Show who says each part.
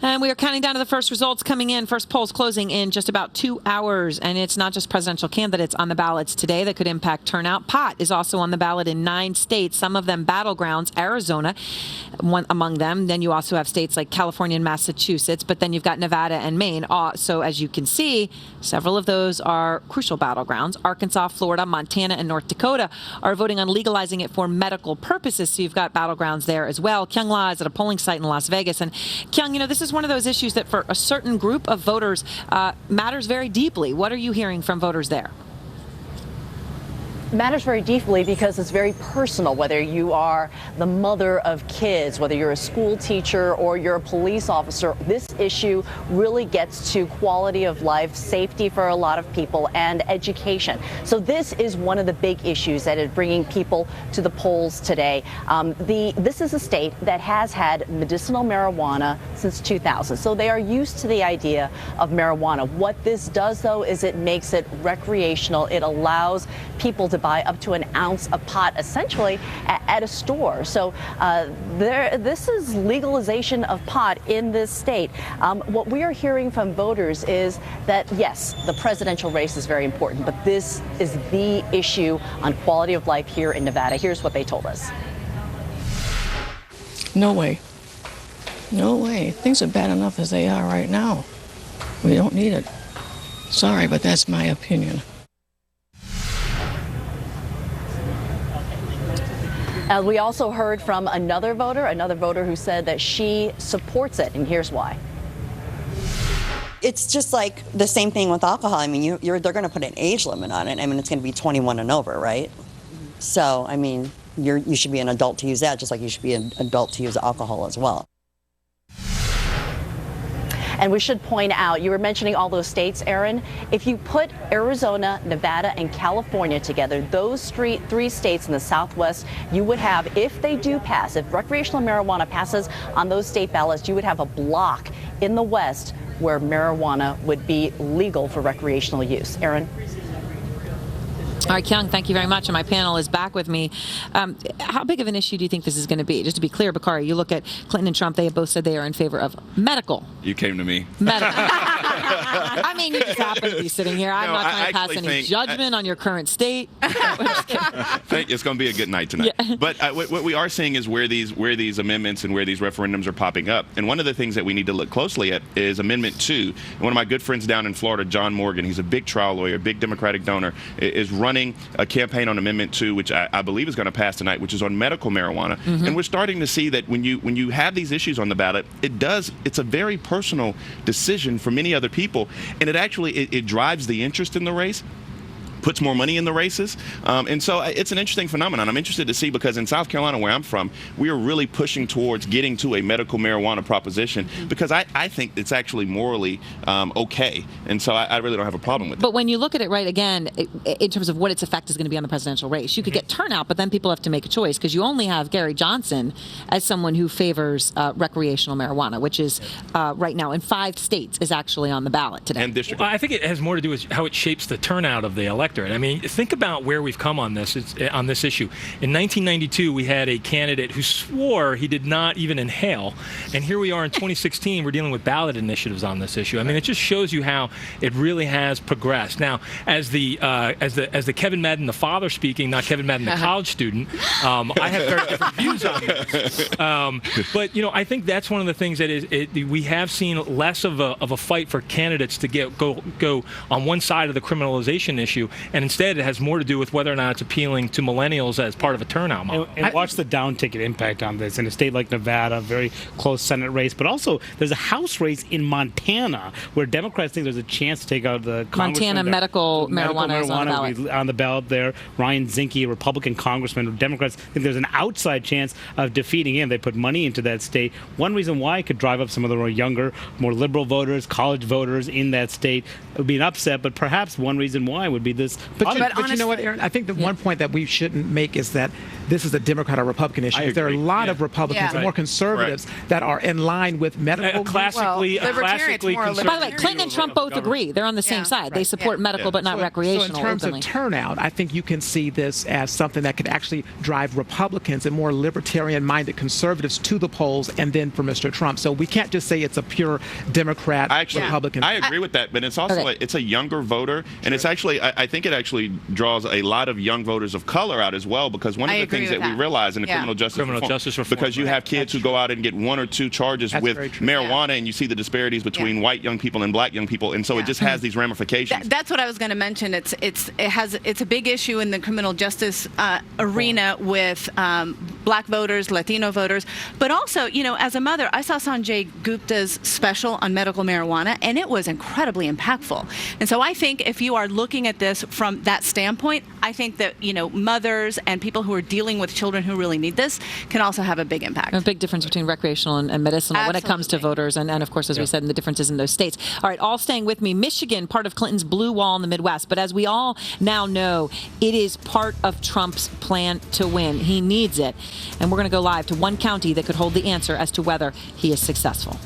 Speaker 1: And we are counting down to the first results coming in. First polls closing in just about 2 hours. And it's not just presidential candidates on the ballots today that could impact turnout. Pot is also on the ballot in 9 states, some of them battlegrounds, Arizona, one among them. Then you also have states like California and Massachusetts, but then you've got Nevada and Maine. So as you can see, several of those are crucial battlegrounds. Arkansas, Florida, Montana, and North Dakota are voting on legalizing it for medical purposes. So you've got battlegrounds there as well. Kyung La is at a polling site in Las Vegas. And Kyung, this is one of those issues that for a certain group of voters matters very deeply. What are you hearing from voters there?
Speaker 2: Matters very deeply because it's very personal, whether you are the mother of kids, whether you're a school teacher or you're a police officer. This issue really gets to quality of life, safety for a lot of people, and education. So this is one of the big issues that is bringing people to the polls today. This is a state that has had medicinal marijuana since 2000, so they are used to the idea of marijuana. What this does, though, is it makes it recreational. It allows people to buy up to an ounce of pot, essentially, at a store. So this is legalization of pot in this state. What we are hearing from voters is that, yes, the presidential race is very important, but this is the issue on quality of life here in Nevada. Here's what they told us.
Speaker 3: No way. No way. Things are bad enough as they are right now. We don't need it. Sorry, but that's my opinion.
Speaker 2: We also heard from another voter who said that she supports it, and here's why.
Speaker 4: It's just like the same thing with alcohol. I mean, they're going to put an age limit on it. I mean, it's going to be 21 and over, right? So, I mean, you should be an adult to use that, just like you should be an adult to use alcohol as well.
Speaker 2: And we should point out, you were mentioning all those states, Aaron. If you put Arizona, Nevada, and California together, those three states in the Southwest, you would have, if they do pass, if recreational marijuana passes on those state ballots, you would have a block in the West where marijuana would be legal for recreational use. Aaron?
Speaker 1: All right, Kyung, thank you very much. And my panel is back with me. How big of an issue do you think this is going to be? Just to be clear, Bakari, you look at Clinton and Trump, they have both said they are in favor of medical.
Speaker 5: You came to me.
Speaker 1: Medical. I mean, you just happen to be sitting here. I'm not trying to pass any judgment on your current state.
Speaker 5: It's going to be a good night tonight. Yeah. But what we are seeing is where these amendments and where these referendums are popping up. And one of the things that we need to look closely at is Amendment 2. And one of my good friends down in Florida, John Morgan, he's a big trial lawyer, big Democratic donor, is running a campaign on Amendment 2, which I believe is going to pass tonight, which is on medical marijuana. Mm-hmm. And we're starting to see that when you have these issues on the ballot, it's a very personal decision for many other people, and it drives the interest in the race, puts more money in the races. And so it's an interesting phenomenon. I'm interested to see, because in South Carolina, where I'm from, we are really pushing towards getting to a medical marijuana proposition, because I think it's actually morally okay. And so I really don't have a problem with it.
Speaker 1: But when you look at it, right, again, in terms of what its effect is going to be on the presidential race, you could get turnout, but then people have to make a choice, because you only have Gary Johnson as someone who favors recreational marijuana, which is right now in 5 states is actually on the ballot today.
Speaker 5: And district.
Speaker 6: Well, I think it has more to do with how it shapes the turnout of the electorate. I mean, think about where we've come on this issue. In 1992, we had a candidate who swore he did not even inhale, and here we are in 2016. We're dealing with ballot initiatives on this issue. I mean, it just shows you how it really has progressed. Now, as the Kevin Madden, the father speaking, not Kevin Madden, the college student, I have very different views on this. But I think that's one of the things that we have seen less of a fight for candidates to go on one side of the criminalization issue. And instead, it has more to do with whether or not it's appealing to millennials as part of a turnout model.
Speaker 7: And watch the down-ticket impact on this. In a state like Nevada, very close Senate race. But also, there's a House race in Montana where Democrats think there's a chance to take out the
Speaker 1: Montana medical marijuana is on the ballot.
Speaker 7: On the ballot there. Ryan Zinke, a Republican congressman. Democrats think there's an outside chance of defeating him. They put money into that state. One reason why it could drive up some of the more younger, more liberal voters, college voters in that state. It would be an upset, but perhaps one reason why would be this States.
Speaker 8: But you know what, Aaron? I think the one point that we shouldn't make is that this is a Democrat or Republican issue.
Speaker 5: I
Speaker 8: There are a
Speaker 5: agree.
Speaker 8: lot of Republicans and more conservatives that are in line with medical.
Speaker 6: Classically conservative.
Speaker 1: By the way, Clinton and Trump both agree. They're on the same side. They support medical but not recreational.
Speaker 8: So in terms
Speaker 1: openly.
Speaker 8: of turnout, I think you can see this as something that could actually drive Republicans and more libertarian-minded conservatives to the polls, and then for Mr. Trump. So we can't just say it's a pure Democrat Republican.
Speaker 5: I agree with that, but it's also it's a younger voter, and it's actually I think it actually draws a lot of young voters of color out as well, because one of the things that we realize in the criminal justice reform, because you have kids who go out and get 1 or 2 charges with marijuana, and you see the disparities between white young people and black young people, and so it just has these ramifications.
Speaker 9: That's what I was going to mention. It's a big issue in the criminal justice arena with black voters, Latino voters, but also, you know, as a mother, I saw Sanjay Gupta's special on medical marijuana, and it was incredibly impactful. And so I think if you are looking at this from that standpoint, I think that, you know, mothers and people who are dealing with children who really need this can also have a big impact.
Speaker 1: A big difference between recreational and medicinal when it comes to voters, and of course, as we said, in the differences in those states. All right, all staying with me. Michigan, part of Clinton's blue wall in the Midwest, but as we all now know, it is part of Trump's plan to win. He needs it. And we're going to go live to one county that could hold the answer as to whether he is successful.